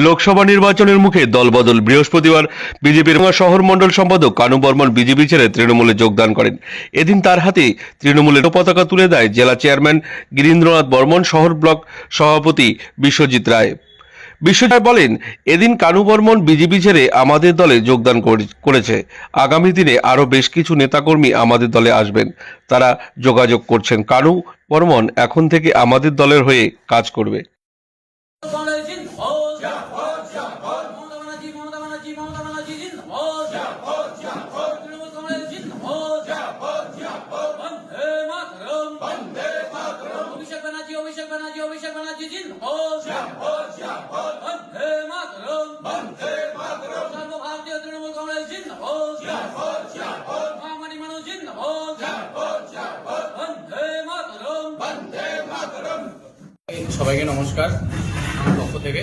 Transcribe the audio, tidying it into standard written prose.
লোকসভা নির্বাচনের মুখে দলবদল। বৃহস্পতিবার বিজেপির শহর মণ্ডল সম্পাদক কানু বর্মন বিজেপি ছেড়ে তৃণমূলে যোগদান করেন। এদিন তার হাতে তৃণমূলের পতাকা তুলে দেয় জেলা চেয়ারম্যান গিরীন্দ্রনাথ বর্মন, শহর ব্লক সভাপতি বিশ্বজিৎ রায়। বিশ্বজিৎ বলেন, এদিন কানু বর্মন বিজেপি ছেড়ে আমাদের দলে যোগদান করেছে। আগামী দিনে আরও বেশ কিছু নেতাকর্মী আমাদের দলে আসবেন, তারা যোগাযোগ করছেন। কানু বর্মন এখন থেকে আমাদের দলের হয়ে কাজ করবে। সবাইকে নমস্কার। আমার পক্ষ থেকে